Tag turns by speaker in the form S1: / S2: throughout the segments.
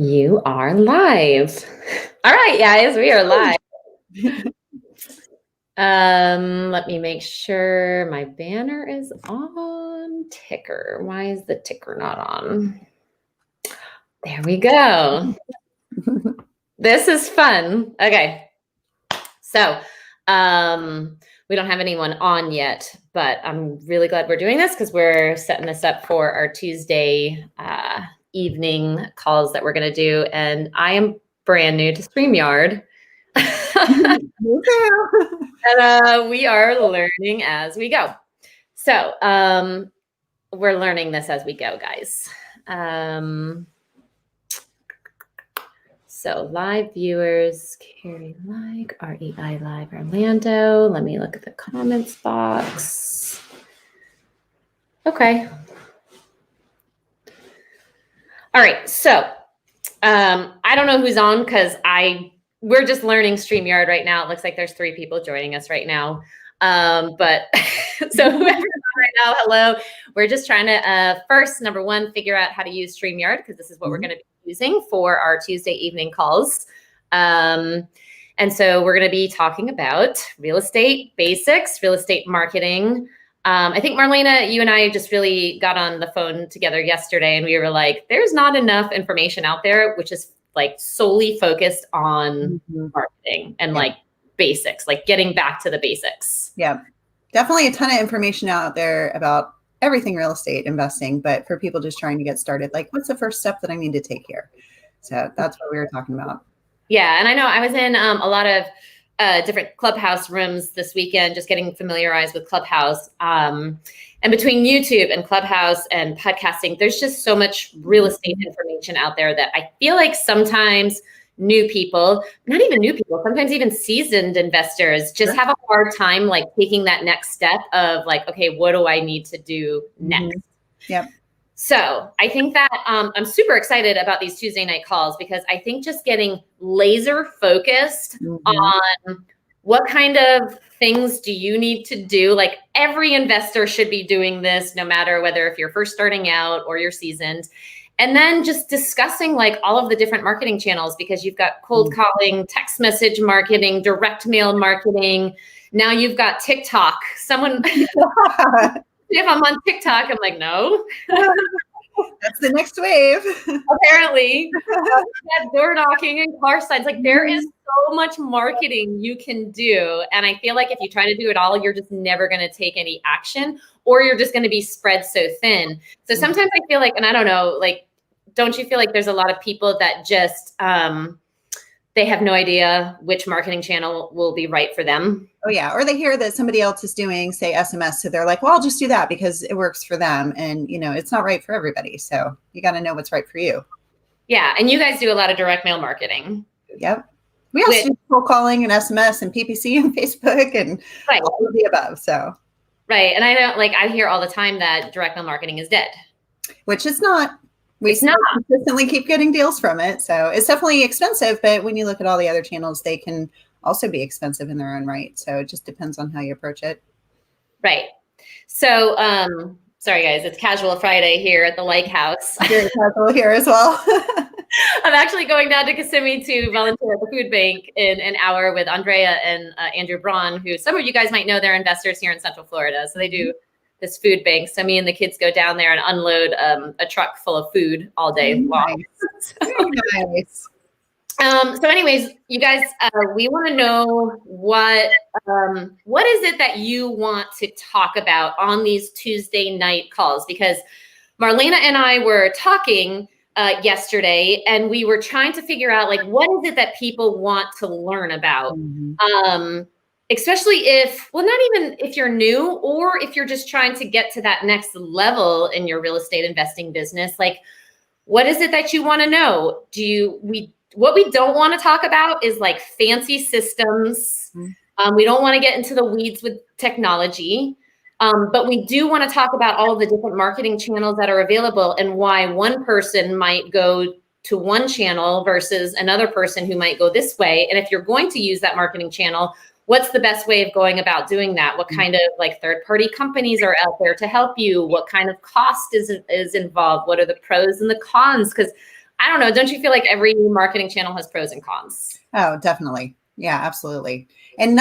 S1: You are live. All right, guys, we are live. Let me make sure my banner is on ticker. Why is the ticker not on? There we go. This is fun. Okay. So, we don't have anyone on yet, but I'm really glad we're doing this because we're setting this up for our Tuesday evening calls that we're going to do. And I am brand new to StreamYard. And we are learning as we go. So we're learning this as we go, guys. So live viewers, Kari, Lyke, REI Live Orlando. Let me look at the comments box. Okay. All right. So I don't know who's on because we're just learning StreamYard right now. It looks like there's 3 people joining us right now. But so whoever's on right now, hello. We're just trying to first, number one, figure out how to use StreamYard because this is what we're going to be using for our Tuesday evening calls. And so we're going to be talking about real estate basics, real estate marketing. I think Marlena, you and I just really got on the phone together yesterday and we were like, there's not enough information out there, which is like solely focused on marketing and like basics, like getting back to the basics.
S2: Yeah, definitely a ton of information out there about everything real estate investing, but for people just trying to get started, like what's the first step that I need to take here? So that's what we were talking about.
S1: Yeah. And I know I was in a lot of different Clubhouse rooms this weekend, just getting familiarized with Clubhouse. And between YouTube and Clubhouse and podcasting, there's just so much real estate information out there that I feel like sometimes new people, not even new people, sometimes even seasoned investors just have a hard time like taking that next step of like, okay, what do I need to do next?
S2: Yep.
S1: So I think that I'm super excited about these Tuesday night calls because I think just getting laser focused on what kind of things do you need to do? Like every investor should be doing this, no matter whether if you're first starting out or you're seasoned. And then just discussing like all of the different marketing channels because you've got cold calling, text message marketing, direct mail marketing. Now you've got TikTok. Someone, if I'm on TikTok, I'm like, no.
S2: That's the next wave.
S1: Apparently, door knocking and car signs. Like there is so much marketing you can do. And I feel like if you try to do it all, you're just never going to take any action or you're just going to be spread so thin. So sometimes I feel like, and I don't know, like, don't you feel like there's a lot of people that just, they have no idea which marketing channel will be right for them?
S2: Oh yeah. Or they hear that somebody else is doing, say, SMS. So they're like, well, I'll just do that because it works for them. And, you know, it's not right for everybody. So you got to know what's right for you.
S1: Yeah. And you guys do a lot of direct mail marketing.
S2: Yep. We also do cold calling and SMS and PPC and Facebook and all of the above. So.
S1: Right. And I don't I hear all the time that direct mail marketing is dead.
S2: Which it's not. We consistently keep getting deals from it. So it's definitely expensive, but when you look at all the other channels, they can also be expensive in their own right. So it just depends on how you approach it.
S1: Right. So, sorry guys, it's Casual Friday here at the Lyke House.
S2: Very casual here as well.
S1: I'm actually going down to Kissimmee to volunteer at the food bank in an hour with Andrea and Andrew Braun, who some of you guys might know, they're investors here in Central Florida. So they do this food bank. So me and the kids go down there and unload a truck full of food all day long.
S2: Nice.
S1: So anyways, you guys, we want to know what is it that you want to talk about on these Tuesday night calls? Because Marlena and I were talking yesterday and we were trying to figure out like, what is it that people want to learn about? Especially if, well, not even if you're new or if you're just trying to get to that next level in your real estate investing business, like, what is it that you want to know? What we don't want to talk about is like fancy systems. We don't want to get into the weeds with technology, but we do want to talk about all of the different marketing channels that are available and why one person might go to one channel versus another person who might go this way. And if you're going to use that marketing channel, what's the best way of going about doing that? What kind of like third-party companies are out there to help you? What kind of cost is involved? What are the pros and the cons? Because I don't know. Don't you feel like every marketing channel has pros and cons?
S2: Oh, definitely. Yeah, absolutely. And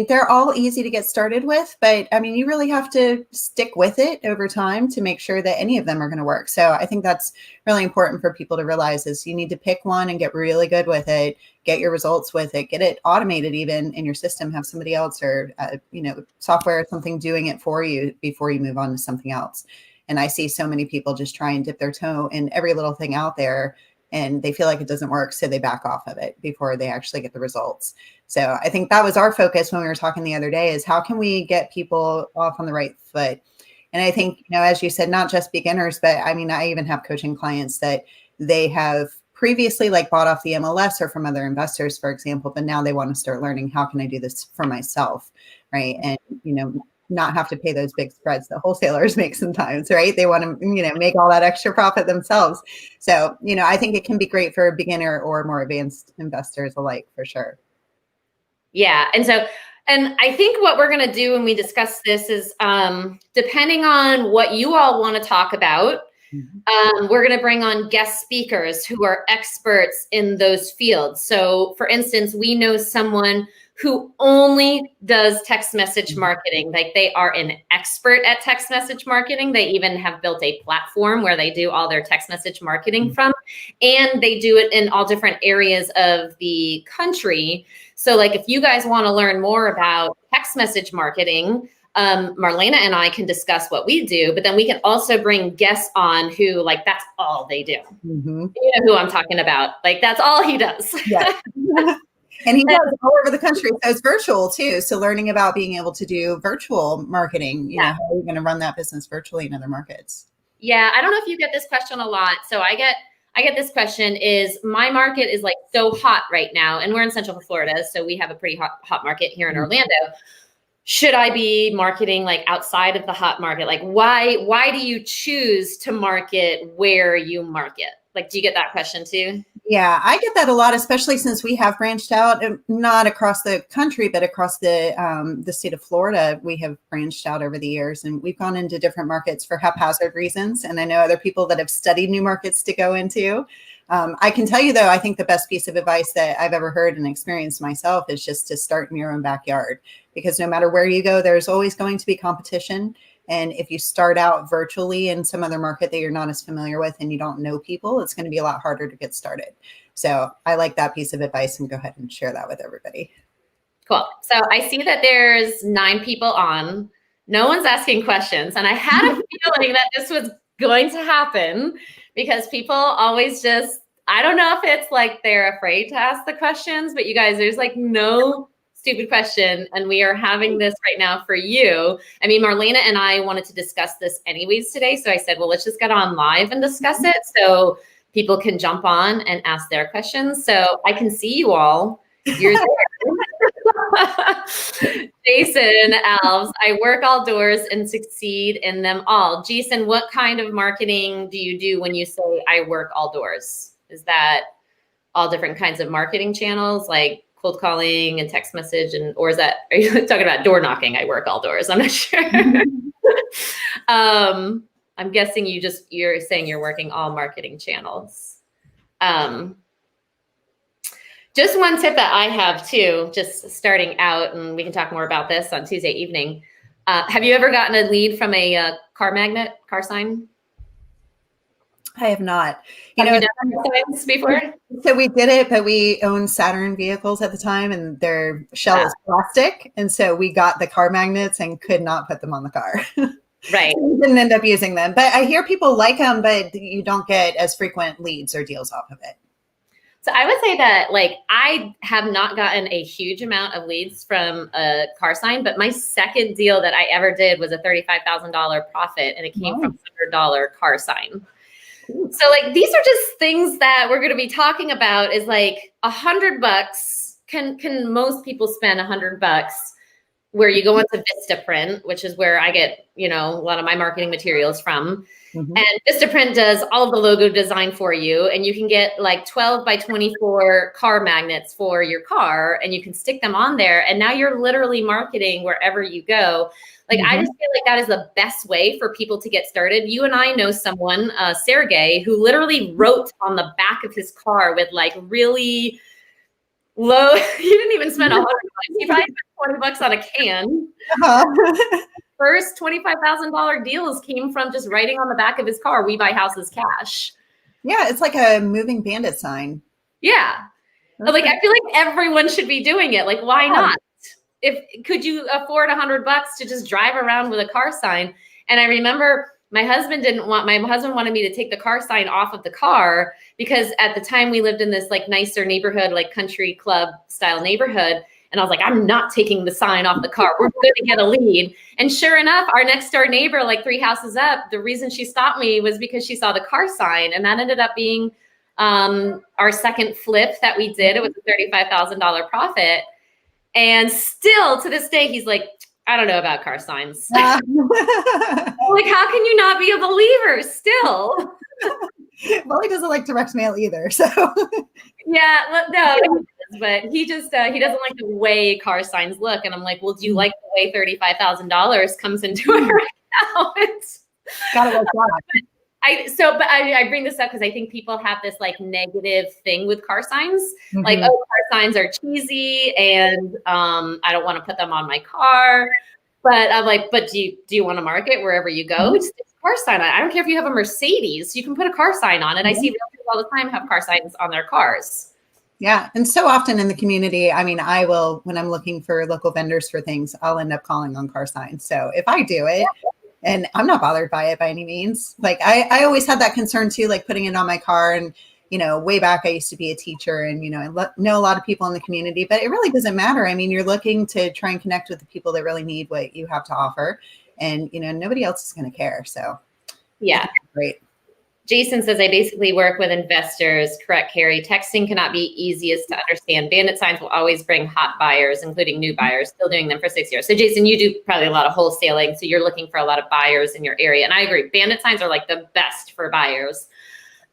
S2: they're all easy to get started with, but I mean, you really have to stick with it over time to make sure that any of them are going to work. So I think that's really important for people to realize is you need to pick one and get really good with it, get your results with it, get it automated even in your system, have somebody else or, software or something doing it for you before you move on to something else. And I see so many people just try and dip their toe in every little thing out there and they feel like it doesn't work. So they back off of it before they actually get the results. So I think that was our focus when we were talking the other day is how can we get people off on the right foot? And I think, as you said, not just beginners, but I mean, I even have coaching clients that they have previously like bought off the MLS or from other investors, for example, but now they want to start learning, how can I do this for myself? Right. And, not have to pay those big spreads that wholesalers make sometimes, right? They want to, make all that extra profit themselves. So, I think it can be great for a beginner or more advanced investors alike, for sure.
S1: Yeah. And I think what we're going to do when we discuss this is, depending on what you all want to talk about, we're going to bring on guest speakers who are experts in those fields. So for instance, we know someone who only does text message marketing. Like they are an expert at text message marketing. They even have built a platform where they do all their text message marketing from, and they do it in all different areas of the country. So like if you guys want to learn more about text message marketing, Marlena and I can discuss what we do, but then we can also bring guests on who like, that's all they do. You know who I'm talking about. Like that's all he does.
S2: Yeah. And he does all over the country. So it's virtual too. So learning about being able to do virtual marketing, how are you going to run that business virtually in other markets?
S1: Yeah. I don't know if you get this question a lot. So I get this question is my market is like so hot right now. And we're in Central Florida. So we have a pretty hot market here in Orlando. Should I be marketing like outside of the hot market? Like why do you choose to market where you market? Like, do you get that question too?
S2: Yeah, I get that a lot, especially since we have branched out, not across the country, but across the state of Florida. We have branched out over the years, and we've gone into different markets for haphazard reasons. And I know other people that have studied new markets to go into. I can tell you, though, I think the best piece of advice that I've ever heard and experienced myself is just to start in your own backyard, because no matter where you go, there's always going to be competition. And if you start out virtually in some other market that you're not as familiar with and you don't know people, it's going to be a lot harder to get started. So I like that piece of advice and go ahead and share that with everybody.
S1: Cool. So I see that there's 9 people on. No one's asking questions. And I had a feeling that this was going to happen because people always just, I don't know if it's like they're afraid to ask the questions, but you guys, there's like no stupid question. And we are having this right now for you. I mean, Marlena and I wanted to discuss this anyways today. So I said, well, let's just get on live and discuss it so people can jump on and ask their questions. So I can see you all. You're there. Jason, Alves, I work all doors and succeed in them all. Jason, what kind of marketing do you do when you say I work all doors? Is that all different kinds of marketing channels like cold calling and text message, or are you talking about door knocking? I work all doors. I'm not sure. I'm guessing you're saying you're working all marketing channels. Just one tip that I have too, just starting out, and we can talk more about this on Tuesday evening. Have you ever gotten a lead from a car sign?
S2: I have not.
S1: Have you done signs before?
S2: So we did it, but we owned Saturn vehicles at the time, and their shell is plastic, and so we got the car magnets and could not put them on the car.
S1: Right.
S2: So we didn't end up using them, but I hear people like them, but you don't get as frequent leads or deals off of it.
S1: So I would say that like I have not gotten a huge amount of leads from a car sign, but my second deal that I ever did was a $35,000 profit, and it came from $100 car sign. So like, these are just things that we're going to be talking about is like $100. Can most people spend $100 where you go into Vistaprint, which is where I get, a lot of my marketing materials from. And Vistaprint does all of the logo design for you. And you can get like 12 by 24 car magnets for your car, and you can stick them on there. And now you're literally marketing wherever you go. Like, I just feel like that is the best way for people to get started. You and I know someone, Sergey, who literally wrote on the back of his car with like really low, he didn't even spend $100. He probably spent $20 on a can. First $25,000 deals came from just writing on the back of his car, "We buy houses cash."
S2: Yeah, it's like a moving Bandit sign.
S1: Yeah. Like, I feel like everyone should be doing it. Like, why not? Could you afford $100 to just drive around with a car sign? And I remember my husband wanted me to take the car sign off of the car because at the time we lived in this like nicer neighborhood, like country club style neighborhood. And I was like, I'm not taking the sign off the car. We're going to get a lead. And sure enough, our next door neighbor, like 3 houses up, the reason she stopped me was because she saw the car sign. And that ended up being our second flip that we did. It was a $35,000 profit. And still to this day, he's like, I don't know about car signs. Like, how can you not be a believer still?
S2: Well, he doesn't like direct mail either. So
S1: yeah, no, but he just, he doesn't like the way car signs look. And I'm like, well, do you like the way $35,000 comes into it right now?
S2: gotta look out.
S1: I bring this up because I think people have this like negative thing with car signs. Like, oh, car signs are cheesy and I don't want to put them on my car. But I'm like, but do you want to market wherever you go? Just stick a car sign on. I don't care if you have a Mercedes, you can put a car sign on it. I see realtors all the time have car signs on their cars.
S2: Yeah. And so often in the community, I mean, I will, when I'm looking for local vendors for things, I'll end up calling on car signs. So if I do it, and I'm not bothered by it by any means. Like I always had that concern too, like putting it on my car. And, you know, way back, I used to be a teacher and, you know, I know a lot of people in the community, but it really doesn't matter. I mean, you're looking to try and connect with the people that really need what you have to offer. And, you know, nobody else is going to care. So
S1: yeah.
S2: Great.
S1: Jason says, I basically work with investors. Correct, Kari. Texting cannot be easiest to understand. Bandit signs will always bring hot buyers, including new buyers, still doing them for 6 years. So Jason, you do probably a lot of wholesaling. So you're looking for a lot of buyers in your area. And I agree. Bandit signs are like the best for buyers.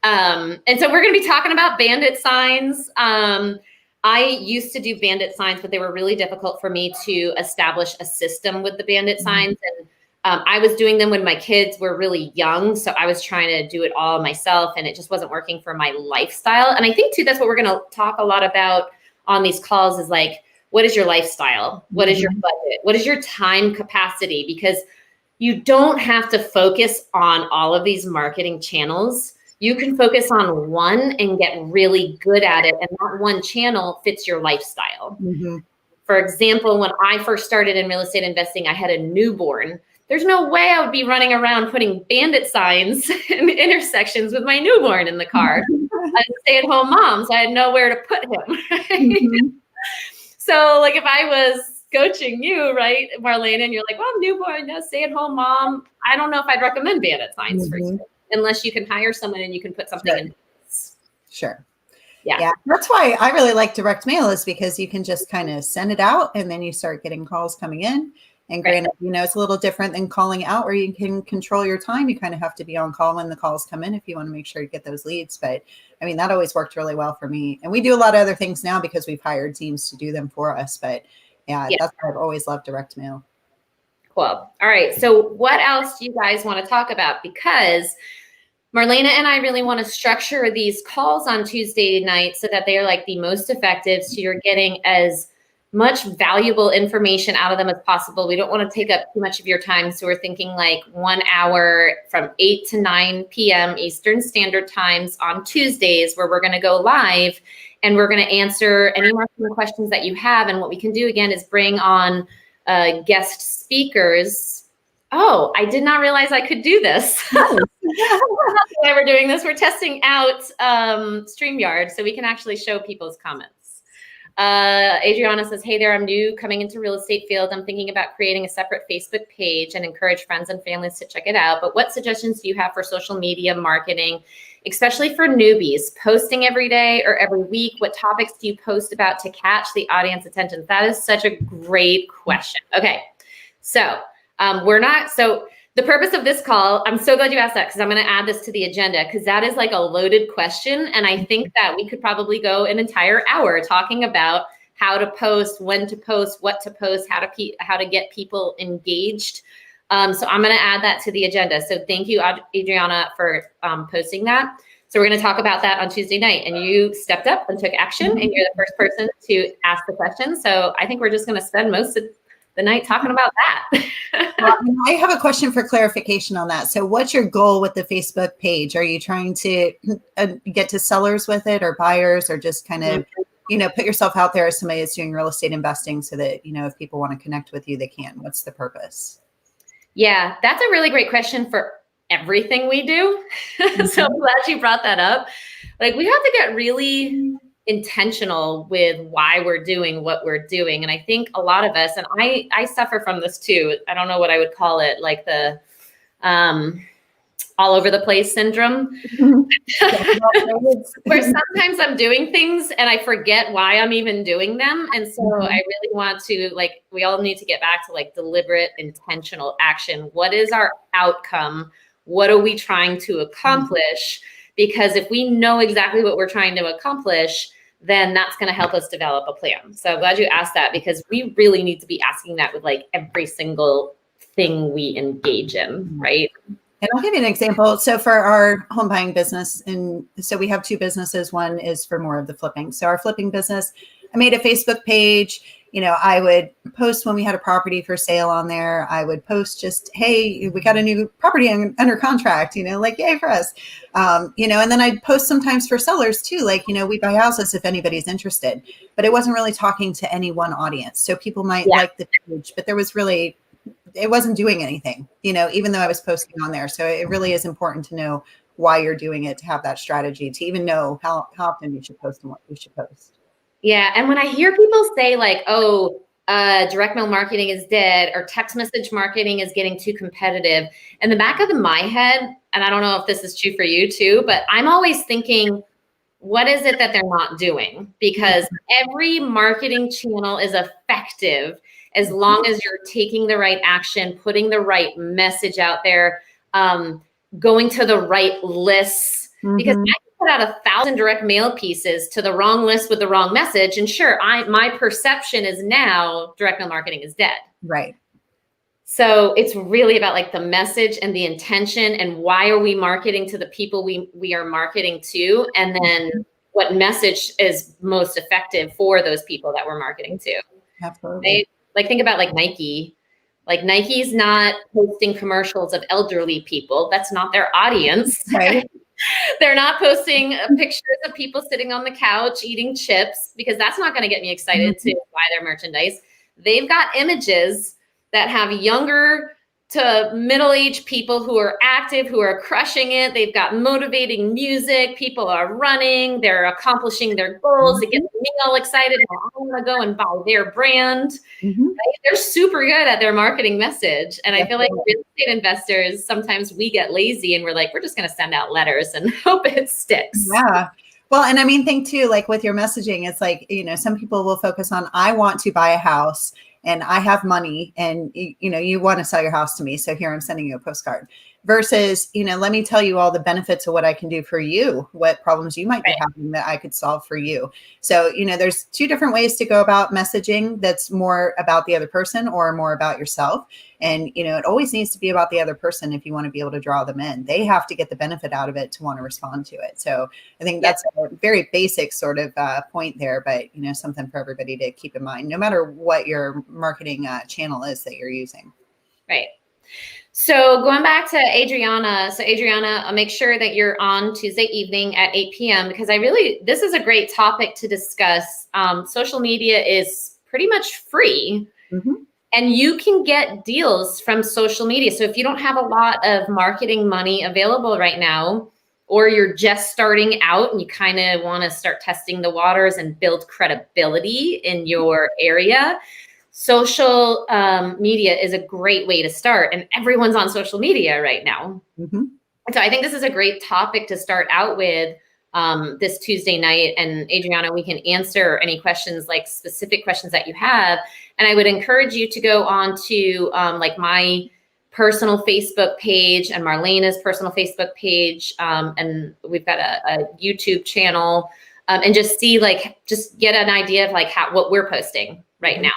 S1: And so we're going to be talking about Bandit signs. I used to do Bandit signs, but they were really difficult for me to establish a system with the Bandit signs. And I was doing them when my kids were really young. So I was trying to do it all myself and it just wasn't working for my lifestyle. And I think too, that's what we're going to talk a lot about on these calls is like, what is your lifestyle? What is your budget? What is your time capacity? Because you don't have to focus on all of these marketing channels. You can focus on one and get really good at it. And that one channel fits your lifestyle. For example, when I first started in real estate investing, I had a newborn. There's no way I would be running around putting Bandit signs in intersections with my newborn in the car. I'm a stay-at-home mom, so I had nowhere to put him. Right? So like if I was coaching you, right, Marlena, and you're like, well, newborn, no, stay-at-home mom, I don't know if I'd recommend Bandit signs for you, unless you can hire someone and you can put something in.
S2: Sure.
S1: Yeah.
S2: Yeah. That's why I really like direct mail is because you can just kind of send it out and then you start getting calls coming in. And granted, you know, it's a little different than calling out where you can control your time. You kind of have to be on call when the calls come in if you want to make sure you get those leads. But I mean, that always worked really well for me. And we do a lot of other things now because we've hired teams to do them for us. But yeah. That's why I've always loved direct mail.
S1: Cool. All right. So what else do you guys want to talk about? Because Marlena and I really want to structure these calls on Tuesday night so that they are like the most effective. So you're getting as much valuable information out of them as possible. We don't want to take up too much of your time. So we're thinking like 1 hour from 8 to 9 p.m. Eastern Standard Times on Tuesdays where we're going to go live and we're going to answer any marketing questions that you have. And what we can do again is bring on guest speakers. Oh, I did not realize I could do this. Why we're doing this. We're testing out StreamYard so we can actually show people's comments. Adriana says, hey there, I'm new coming into real estate field. I'm thinking about creating a separate Facebook page and encourage friends and families to check it out. But what suggestions do you have for social media marketing, especially for newbies? Posting every day or every week? What topics do you post about to catch the audience attention? That is such a great question. Okay, so the purpose of this call, I'm so glad you asked that because I'm going to add this to the agenda because that is like a loaded question. And I think that we could probably go an entire hour talking about how to post, when to post, what to post, how to get people engaged. So I'm going to add that to the agenda. So thank you, Adriana, for posting that. So we're going to talk about that on Tuesday night. And you stepped up and took action, and you're the first person to ask the question. So I think we're just going to spend most of the night talking about that.
S2: Well, I have a question for clarification on that. So what's your goal with the Facebook page? Are you trying to get to sellers with it, or buyers, or just kind of, put yourself out there as somebody that's doing real estate investing so that, if people want to connect with you, they can? What's the purpose?
S1: Yeah, that's a really great question for everything we do. So I'm glad you brought that up. Like, we have to get really intentional with why we're doing what we're doing. And I think a lot of us, and I suffer from this too. I don't know what I would call it, like the all over the place syndrome. Where sometimes I'm doing things and I forget why I'm even doing them. And so I really want to, like, we all need to get back to like deliberate, intentional action. What is our outcome? What are we trying to accomplish? Because if we know exactly what we're trying to accomplish, then that's going to help us develop a plan. So I'm glad you asked that, because we really need to be asking that with like every single thing we engage in, right?
S2: And I'll give you an example. So for our home buying business, and so we have two businesses. One is for more of the flipping. So our flipping business, I made a Facebook page. I would post when we had a property for sale on there. I would post just, hey, we got a new property under contract, like, yay for us. And then I'd post sometimes for sellers too, like, we buy houses if anybody's interested. But it wasn't really talking to any one audience. So people might like the page, but it wasn't doing anything, even though I was posting on there. So it really is important to know why you're doing it, to have that strategy, to even know how often you should post and what you should post.
S1: Yeah. And when I hear people say like, oh, direct mail marketing is dead, or text message marketing is getting too competitive, in the back of my head, and I don't know if this is true for you too, but I'm always thinking, what is it that they're not doing? Because every marketing channel is effective as long as you're taking the right action, putting the right message out there, going to the right lists. Because I can put out 1,000 direct mail pieces to the wrong list with the wrong message, and sure, my perception is now direct mail marketing is dead.
S2: Right.
S1: So it's really about like the message and the intention, and why are we marketing to the people we are marketing to, and then what message is most effective for those people that we're marketing to.
S2: Absolutely.
S1: Right? Like, think about like Nike. Like, Nike's not posting commercials of elderly people. That's not their audience.
S2: Right.
S1: They're not posting pictures of people sitting on the couch eating chips, because that's not going to get me excited to buy their merchandise. They've got images that have younger to middle-aged people who are active, who are crushing it. They've got motivating music. People are running. They're accomplishing their goals. It gets me all excited. I want to go and buy their brand. Right? They're super good at their marketing message. And I feel like real estate investors, sometimes we get lazy and we're like, we're just going to send out letters and hope it sticks.
S2: Yeah. Well, and I mean, think too, like with your messaging, it's like, some people will focus on, I want to buy a house and I have money, and you want to sell your house to me, so here I'm sending you a postcard. Versus, let me tell you all the benefits of what I can do for you, what problems you might be having that I could solve for you. So, there's two different ways to go about messaging that's more about the other person or more about yourself. And, it always needs to be about the other person if you want to be able to draw them in. They have to get the benefit out of it to want to respond to it. So I think that's a very basic sort of point there, but, something for everybody to keep in mind, no matter what your marketing channel is that you're using.
S1: Right. So going back to Adriana. So Adriana, I'll make sure that you're on Tuesday evening at 8 p.m. because this is a great topic to discuss. Social media is pretty much free. And you can get deals from social media. So if you don't have a lot of marketing money available right now, or you're just starting out and you kind of want to start testing the waters and build credibility in your area, social media is a great way to start. And everyone's on social media right now. So I think this is a great topic to start out with this Tuesday night. And Adriana, we can answer any questions, like specific questions that you have. And I would encourage you to go on to like my personal Facebook page and Marlena's personal Facebook page. And we've got a YouTube channel and just see, like, just get an idea of like what we're posting right now.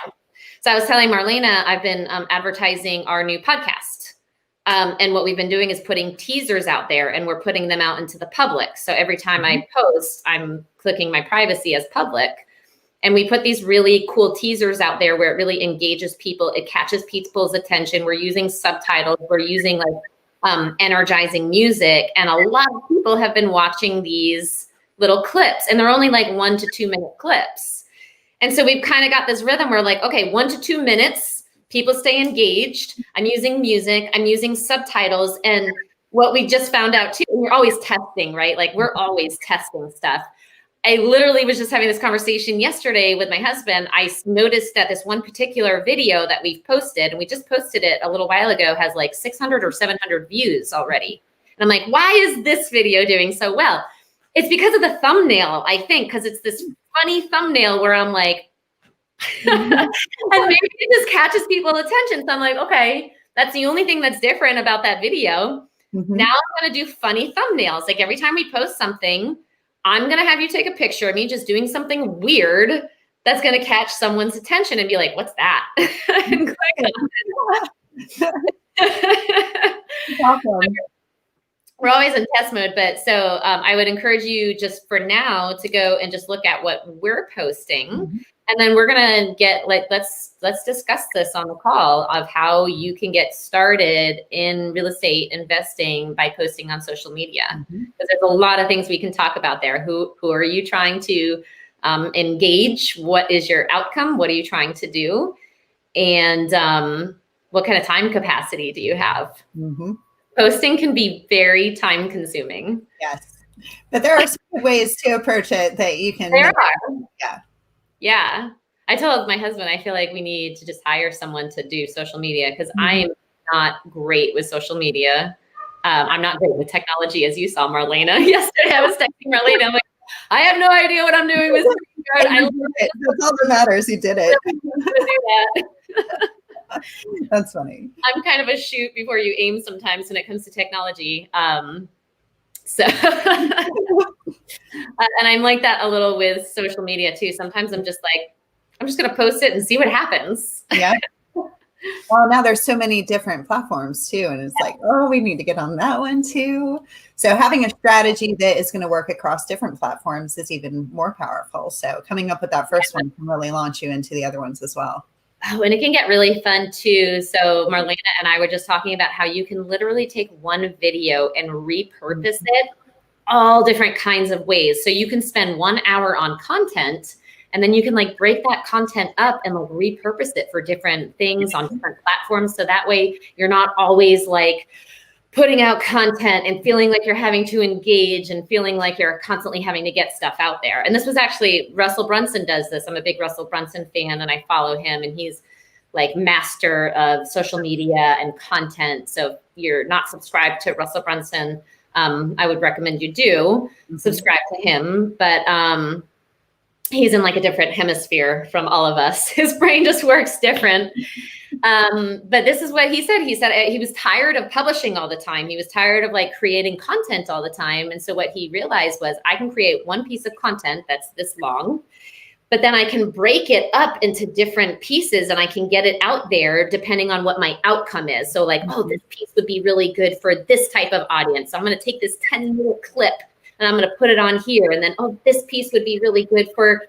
S1: So I was telling Marlena, I've been advertising our new podcast. And what we've been doing is putting teasers out there, and we're putting them out into the public. So every time I post, I'm clicking my privacy as public. And we put these really cool teasers out there where it really engages people. It catches people's attention. We're using subtitles. We're using like energizing music. And a lot of people have been watching these little clips, and they're only like 1 to 2 minute clips. And so we've kind of got this rhythm where like, okay, 1 to 2 minutes, people stay engaged. I'm using music. I'm using subtitles. And what we just found out too, and we're always testing, right? Like we're always testing stuff. I literally was just having this conversation yesterday with my husband. I noticed that this one particular video that we've posted, and we just posted it a little while ago, has like 600 or 700 views already. And I'm like, why is this video doing so well? It's because of the thumbnail, I think, because it's this funny thumbnail where I'm like, and maybe it just catches people's attention. So I'm like, okay, that's the only thing that's different about that video. Now I'm going to do funny thumbnails. Like every time we post something, I'm going to have you take a picture of me just doing something weird that's going to catch someone's attention and be like, what's that? And click on it.
S2: Awesome.
S1: We're always in test mode, but so I would encourage you just for now to go and just look at what we're posting. And then we're going to get like, let's discuss this on the call of how you can get started in real estate investing by posting on social media. Because there's a lot of things we can talk about there. Who are you trying to engage? What is your outcome? What are you trying to do? And what kind of time capacity do you have? Posting can be very time consuming.
S2: Yes. But there are some ways to approach it that you can.
S1: There are. Yeah. I told my husband, I feel like we need to just hire someone to do social media because I am not great with social media. I'm not great with technology, as you saw, Marlena. Yesterday, I was texting Marlena. I'm like, I have no idea what I'm doing with Postcard.
S2: That's all that matters. You did it. That's funny.
S1: I'm kind of a shoot before you aim sometimes when it comes to technology. And I'm like that a little with social media too. Sometimes I'm just like, I'm just going to post it and see what happens.
S2: Yeah. Well, now there's so many different platforms too. And it's like, oh, we need to get on that one too. So having a strategy that is going to work across different platforms is even more powerful. So coming up with that first one can really launch you into the other ones as well.
S1: Oh, and it can get really fun too. So Marlena and I were just talking about how you can literally take one video and repurpose it all different kinds of ways. So you can spend 1 hour on content, and then you can like break that content up and like repurpose it for different things on different platforms. So that way you're not always like putting out content and feeling like you're having to engage and feeling like you're constantly having to get stuff out there. And this was actually, Russell Brunson does this. I'm a big Russell Brunson fan and I follow him, and he's like master of social media and content. So if you're not subscribed to Russell Brunson, I would recommend you do subscribe to him. But he's in like a different hemisphere from all of us. His brain just works different. But this is what he said. He said he was tired of publishing all the time. He was tired of like creating content all the time. And so what he realized was, I can create one piece of content that's this long, but then I can break it up into different pieces and I can get it out there depending on what my outcome is. So like, oh, this piece would be really good for this type of audience. So I'm going to take this 10-minute clip and I'm going to put it on here. And then, oh, this piece would be really good for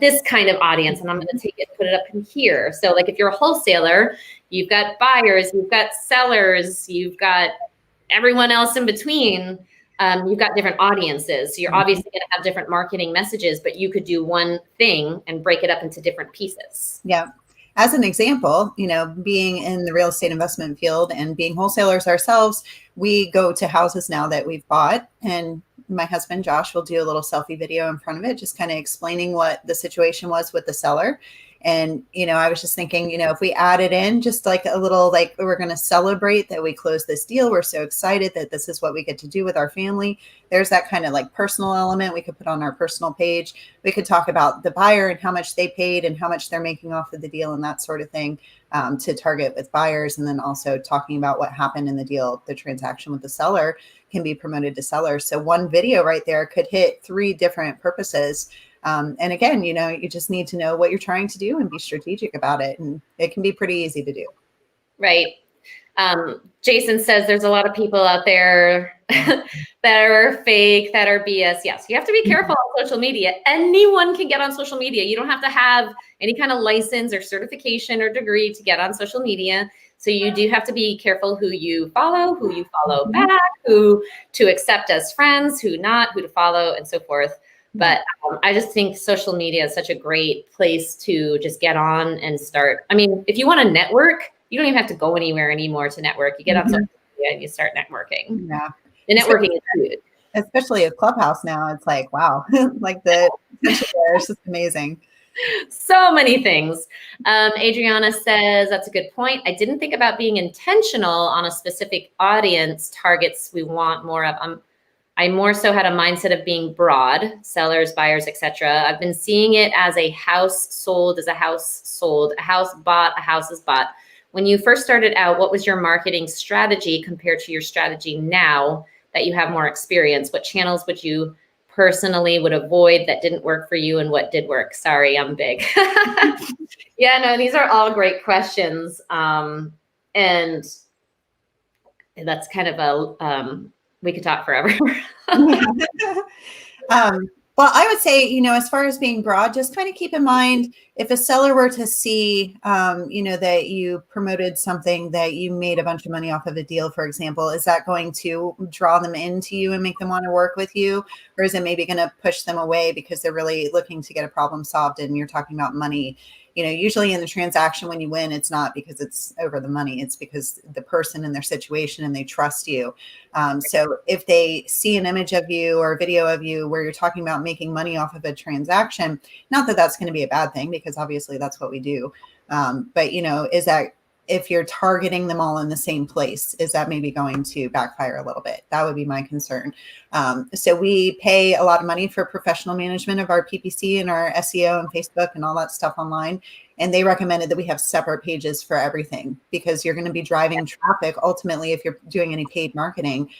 S1: this kind of audience. And I'm going to take it, put it up in here. So like if you're a wholesaler, you've got buyers, you've got sellers, you've got everyone else in between. You've got different audiences. So you're obviously going to have different marketing messages, but you could do one thing and break it up into different pieces.
S2: Yeah. As an example, you know, being in the real estate investment field and being wholesalers ourselves, we go to houses now that we've bought, and my husband, Josh, will do a little selfie video in front of it, just kind of explaining what the situation was with the seller. And, I was just thinking, if we added in just like a little, like, we're going to celebrate that we closed this deal. We're so excited that this is what we get to do with our family. There's that kind of like personal element we could put on our personal page. We could talk about the buyer and how much they paid and how much they're making off of the deal and that sort of thing, to target with buyers. And then also talking about what happened in the deal, the transaction with the seller can be promoted to sellers. So one video right there could hit 3 different purposes. And again, you just need to know what you're trying to do and be strategic about it. And it can be pretty easy to do.
S1: Right. Jason says there's a lot of people out there that are fake, that are BS. Yes, you have to be careful on social media. Anyone can get on social media. You don't have to have any kind of license or certification or degree to get on social media. So you do have to be careful who you follow back, who to accept as friends, who not, who to follow, and so forth. But I just think social media is such a great place to just get on and start. I mean, if you want to network, you don't even have to go anywhere anymore to network. You get on social media and you start networking.
S2: Yeah.
S1: The networking is huge.
S2: Especially at Clubhouse now, it's like, wow, like the potential there is just amazing.
S1: So many things. Adriana says, that's a good point. I didn't think about being intentional on a specific audience targets we want more of. I more so had a mindset of being broad, sellers, buyers, etc. I've been seeing it as a house sold is a house sold, a house bought, a house is bought. When you first started out, what was your marketing strategy compared to your strategy now that you have more experience? What channels would you personally would avoid that didn't work for you, and what did work? Sorry, I'm big. Yeah, no, these are all great questions. And that's kind of a, we could talk forever.
S2: Well, I would say, as far as being broad, just kind of keep in mind, if a seller were to see, that you promoted something that you made a bunch of money off of a deal, for example, is that going to draw them into you and make them want to work with you? Or is it maybe going to push them away because they're really looking to get a problem solved and you're talking about money? Usually in the transaction, when you win, it's not because it's over the money. It's because the person and their situation and they trust you. So if they see an image of you or a video of you where you're talking about making money off of a transaction, not that that's going to be a bad thing, because obviously that's what we do. But, is that if you're targeting them all in the same place, is that maybe going to backfire a little bit? That would be my concern. So we pay a lot of money for professional management of our PPC and our SEO and Facebook and all that stuff online. And they recommended that we have separate pages for everything, because you're going to be driving traffic. Ultimately, if you're doing any paid marketing,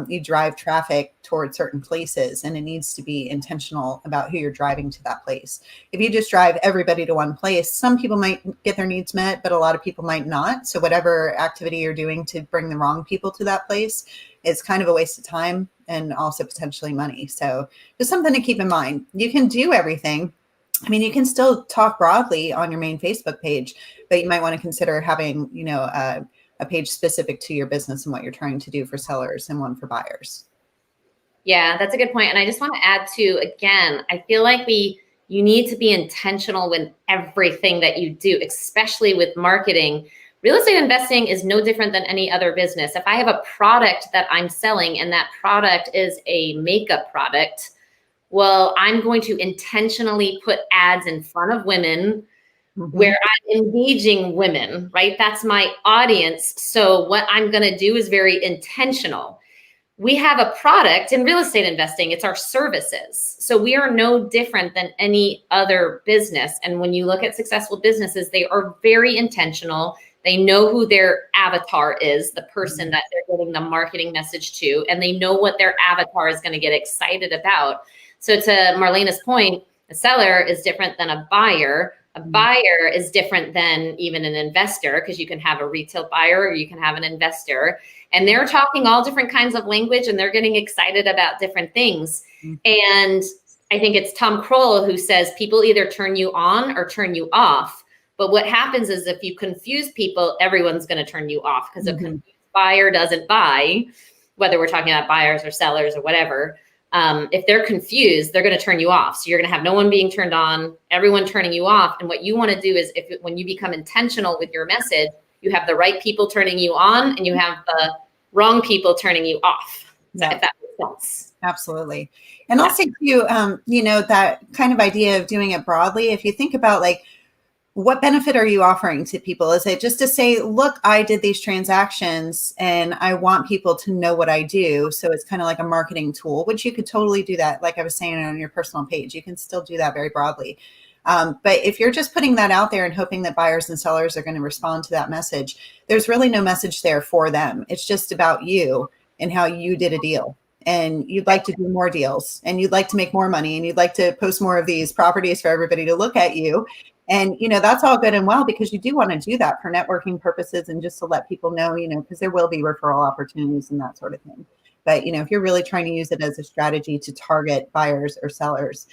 S2: you drive traffic towards certain places, and it needs to be intentional about who you're driving to that place. If you just drive everybody to one place, some people might get their needs met, but a lot of people might not. So whatever activity you're doing to bring the wrong people to that place is kind of a waste of time and also potentially money. So just something to keep in mind. You can do everything. I mean, you can still talk broadly on your main Facebook page, but you might want to consider having, a page specific to your business and what you're trying to do for sellers, and one for buyers.
S1: Yeah, that's a good point. And I just want to add to, again, I feel like you need to be intentional with everything that you do, especially with marketing. Real estate investing is no different than any other business. If I have a product that I'm selling and that product is a makeup product, well, I'm going to intentionally put ads in front of women where I'm engaging women, right? That's my audience. So what I'm going to do is very intentional. We have a product in real estate investing. It's our services. So we are no different than any other business. And when you look at successful businesses, they are very intentional. They know who their avatar is, the person that they're giving the marketing message to, and they know what their avatar is going to get excited about. So to Marlena's point, a seller is different than a buyer. A buyer is different than even an investor, because you can have a retail buyer or you can have an investor, and they're talking all different kinds of language and they're getting excited about different things. And I think it's Tom Kroll who says people either turn you on or turn you off. But what happens is if you confuse people, everyone's going to turn you off, because a confused buyer doesn't buy, whether we're talking about buyers or sellers or whatever. If they're confused, they're going to turn you off. So you're going to have no one being turned on, everyone turning you off. And what you want to do is, when you become intentional with your message, you have the right people turning you on and you have the wrong people turning you off.
S2: Yeah.
S1: If that makes sense.
S2: Absolutely. And also too, that kind of idea of doing it broadly, if you think about like what benefit are you offering to people? Is it just to say, look, I did these transactions and I want people to know what I do? So it's kind of like a marketing tool, which you could totally do that. Like I was saying, on your personal page, you can still do that very broadly. But if you're just putting that out there and hoping that buyers and sellers are going to respond to that message, there's really no message there for them. It's just about you and how you did a deal. And you'd like to do more deals, and you'd like to make more money, and you'd like to post more of these properties for everybody to look at you. And, that's all good and well, because you do want to do that for networking purposes and just to let people know, because there will be referral opportunities and that sort of thing. But, if you're really trying to use it as a strategy to target buyers or sellers,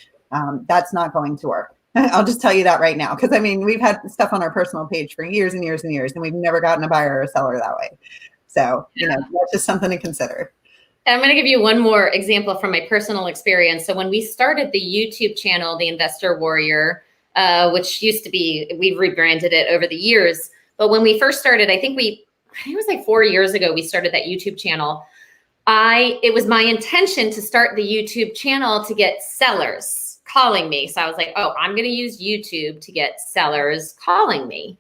S2: that's not going to work. I'll just tell you that right now, because we've had stuff on our personal page for years and years and years, and we've never gotten a buyer or a seller that way. So, that's just something to consider.
S1: I'm going to give you one more example from my personal experience. So when we started the YouTube channel, The Investor Warrior, which used to be, we've rebranded it over the years. But when we first started, I think it was like 4 years ago, we started that YouTube channel. It was my intention to start the YouTube channel to get sellers calling me. So I was like, oh, I'm going to use YouTube to get sellers calling me.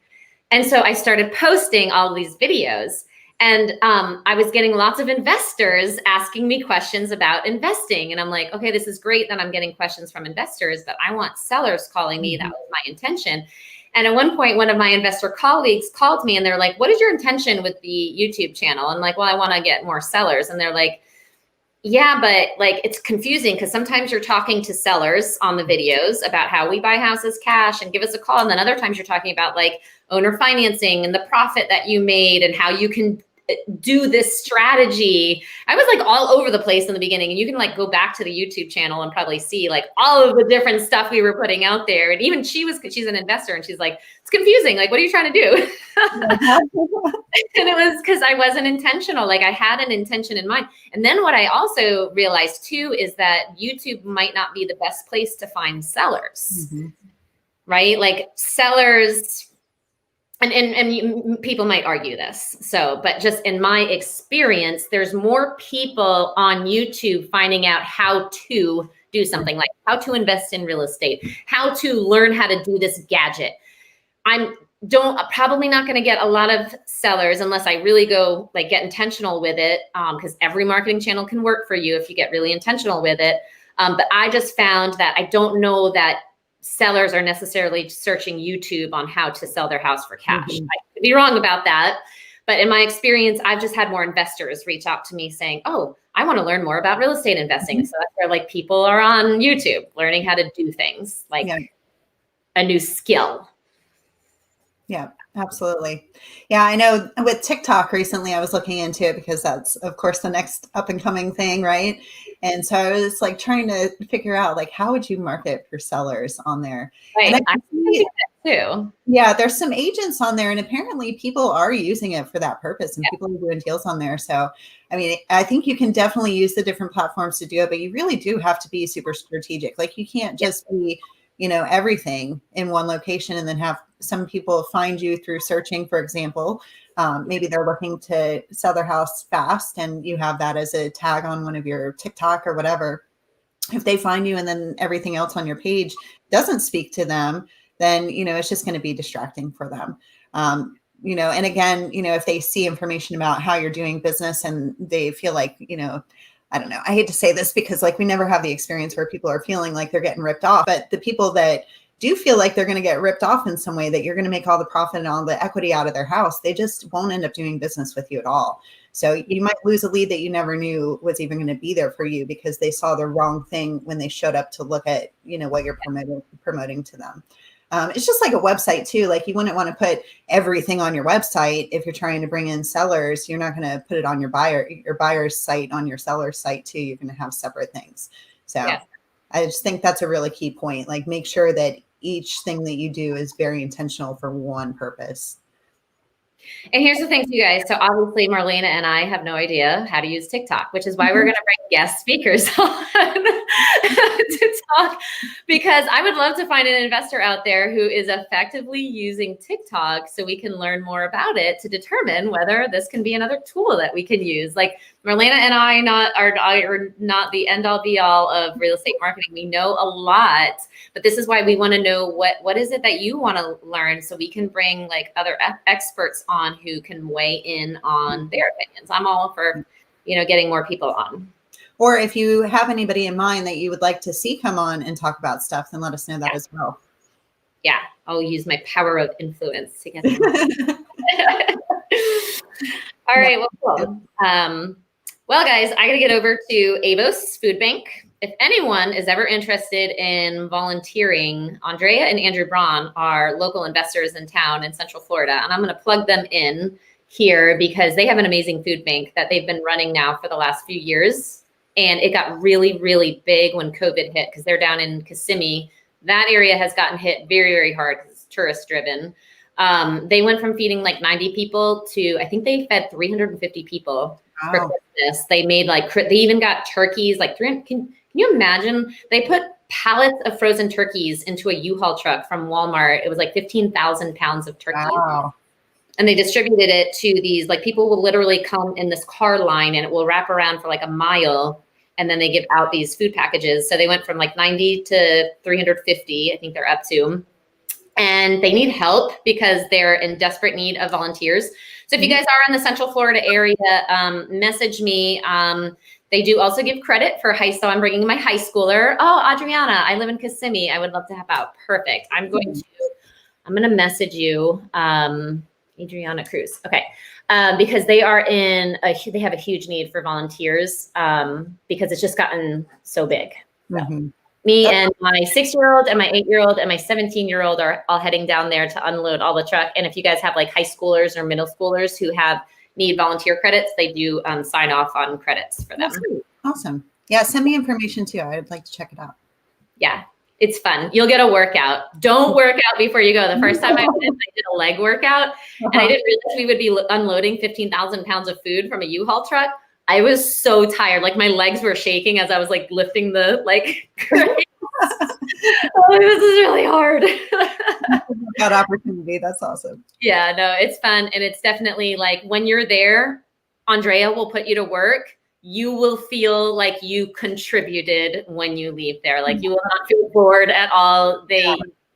S1: And so I started posting all these videos. And I was getting lots of investors asking me questions about investing. And I'm like, okay, this is great that I'm getting questions from investors, but I want sellers calling me. That was my intention. And at one point, one of my investor colleagues called me and they're like, what is your intention with the YouTube channel? I'm like, well, I want to get more sellers. And they're like, yeah, but like, it's confusing because sometimes you're talking to sellers on the videos about how we buy houses cash and give us a call. And then other times you're talking about like owner financing and the profit that you made and how you can do this strategy. I was like all over the place in the beginning, and you can like go back to the YouTube channel and probably see like all of the different stuff we were putting out there. And even she's an investor and she's like, it's confusing. Like, what are you trying to do? And it was because I wasn't intentional. Like I had an intention in mind. And then what I also realized too, is that YouTube might not be the best place to find sellers, right? Like sellers, and people might argue this. So, but just in my experience, there's more people on YouTube finding out how to do something, like how to invest in real estate, how to learn how to do this gadget. I'm probably not going to get a lot of sellers unless I really go like get intentional with it. Because every marketing channel can work for you if you get really intentional with it. But I just found that I don't know that sellers are necessarily searching YouTube on how to sell their house for cash. I could be wrong about that. But in my experience, I've just had more investors reach out to me saying, oh, I want to learn more about real estate investing. So that's where like people are on YouTube learning how to do things like a new skill.
S2: Yeah, absolutely. Yeah, I know with TikTok recently, I was looking into it because that's, of course, the next up and coming thing, right? And so I was like trying to figure out like, how would you market for sellers on there?
S1: Right.
S2: And
S1: I think that too.
S2: Yeah, there's some agents on there, and apparently people are using it for that purpose, and people are doing deals on there. So, I think you can definitely use the different platforms to do it, but you really do have to be super strategic. Like you can't just be, everything in one location and then have some people find you through searching, for example. Maybe they're looking to sell their house fast and you have that as a tag on one of your TikTok or whatever. If they find you and then everything else on your page doesn't speak to them, then, it's just going to be distracting for them. And again, if they see information about how you're doing business and they feel like, I don't know, I hate to say this because like we never have the experience where people are feeling like they're getting ripped off, but the people that do feel like they're going to get ripped off in some way, that you're going to make all the profit and all the equity out of their house, they just won't end up doing business with you at all. So you might lose a lead that you never knew was even going to be there for you because they saw the wrong thing when they showed up to look at, what you're promoting to them. It's just like a website too. Like you wouldn't want to put everything on your website. If you're trying to bring in sellers, you're not going to put it on your buyer's site, on your seller's site too. You're going to have separate things. So I just think that's a really key point. Like make sure that each thing that you do is very intentional for one purpose.
S1: And here's the thing to you guys. So obviously Marlena and I have no idea how to use TikTok, which is why we're going to bring guest speakers on to TikTok, because I would love to find an investor out there who is effectively using TikTok so we can learn more about it to determine whether this can be another tool that we can use. Like Marlena and I are not the end all be all of real estate marketing. We know a lot, but this is why we want to know what is it that you want to learn so we can bring like other experts on who can weigh in on their opinions. I'm all for, getting more people on.
S2: Or if you have anybody in mind that you would like to see come on and talk about stuff, then let us know that as well.
S1: Yeah, I'll use my power of influence to get them. All right, well, cool. Well, guys, I got to get over to Avos Food Bank. If anyone is ever interested in volunteering, Andrea and Andrew Braun are local investors in town in Central Florida, and I'm going to plug them in here because they have an amazing food bank that they've been running now for the last few years. And it got really, really big when COVID hit because they're down in Kissimmee. That area has gotten hit very, very hard because it's tourist driven. They went from feeding like 90 people to, I think they fed 350 people for Christmas. They made they even got turkeys, like can you imagine? They put pallets of frozen turkeys into a U-Haul truck from Walmart. It was like 15,000 pounds of turkey.
S2: Wow.
S1: And they distributed it to these, like people will literally come in this car line and it will wrap around for like a mile. And then they give out these food packages. So they went from like 90 to 350, I think they're up to. And they need help because they're in desperate need of volunteers. So if you guys are in the Central Florida area, message me. They do also give credit for so I'm bringing my high schooler. Oh, Adriana, I live in Kissimmee. I would love to help out. Perfect. I'm going to message you, Adriana Cruz. Okay. Because they are they have a huge need for volunteers because it's just gotten so big.
S2: Mm-hmm.
S1: Me and my 6-year-old and my 8-year-old and my 17-year-old are all heading down there to unload all the truck. And if you guys have like high schoolers or middle schoolers who need volunteer credits, they do sign off on credits for them.
S2: That's great. Awesome. Yeah, send me information too. I'd like to check it out.
S1: Yeah. It's fun. You'll get a workout. Don't work out before you go. The first time I did a leg workout, and I didn't realize we would be unloading 15,000 pounds of food from a U-Haul truck. I was so tired. Like my legs were shaking as I was like lifting the crates. Oh, this is really hard.
S2: That opportunity. That's awesome.
S1: Yeah, no, it's fun. And it's definitely like when you're there, Andrea will put you to work. You will feel like you contributed when you leave there. Like you will not feel bored at all.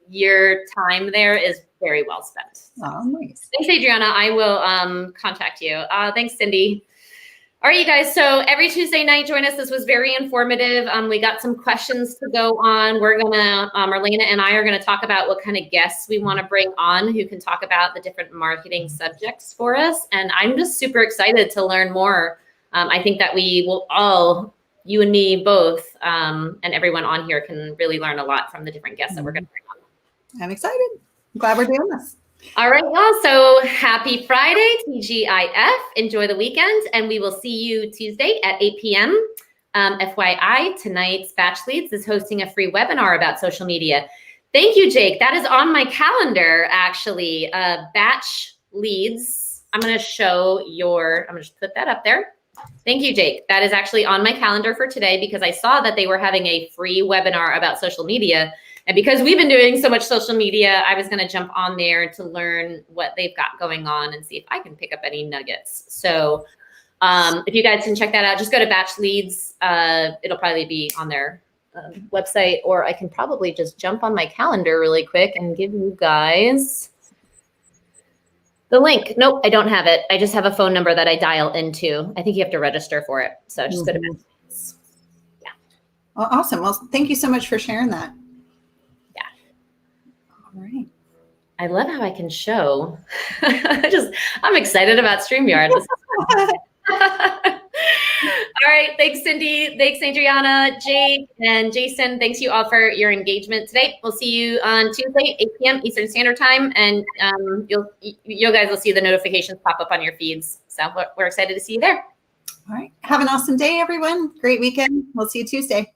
S1: Your time there is very well spent.
S2: Oh, nice.
S1: Thanks, Adriana. I will contact you. Thanks, Cindy. All right, you guys. So every Tuesday night, join us. This was very informative. We got some questions to go on. We're gonna, Marlena and I are gonna talk about what kind of guests we want to bring on who can talk about the different marketing subjects for us. And I'm just super excited to learn more. I think that we will all, you and me both, and everyone on here can really learn a lot from the different guests that we're going to bring on.
S2: I'm excited. I'm glad we're doing this.
S1: All right, y'all. So happy Friday, TGIF. Enjoy the weekend, and we will see you Tuesday at 8 p.m. FYI, tonight's Batch Leads is hosting a free webinar about social media. Thank you, Jake. That is on my calendar, actually. Batch Leads. I'm going to just put that up there. Thank you, Jake. That is actually on my calendar for today because I saw that they were having a free webinar about social media. And because we've been doing so much social media, I was going to jump on there to learn what they've got going on and see if I can pick up any nuggets. So if you guys can check that out, just go to Batch Leads. It'll probably be on their website, or I can probably just jump on my calendar really quick and give you guys the link. Nope, I don't have it. I just have a phone number that I dial into. I think you have to register for it. So just go to Batch Leads. Yeah.
S2: Well, awesome. Well, thank you so much for sharing that.
S1: Yeah.
S2: All right.
S1: I love how I can show. I'm excited about StreamYard. All right. Thanks, Cindy. Thanks, Adriana, Jake, and Jason. Thanks you all for your engagement today. We'll see you on Tuesday, 8 p.m. Eastern Standard Time, and you guys will see the notifications pop up on your feeds. So we're excited to see you there.
S2: All right. Have an awesome day, everyone. Great weekend. We'll see you Tuesday.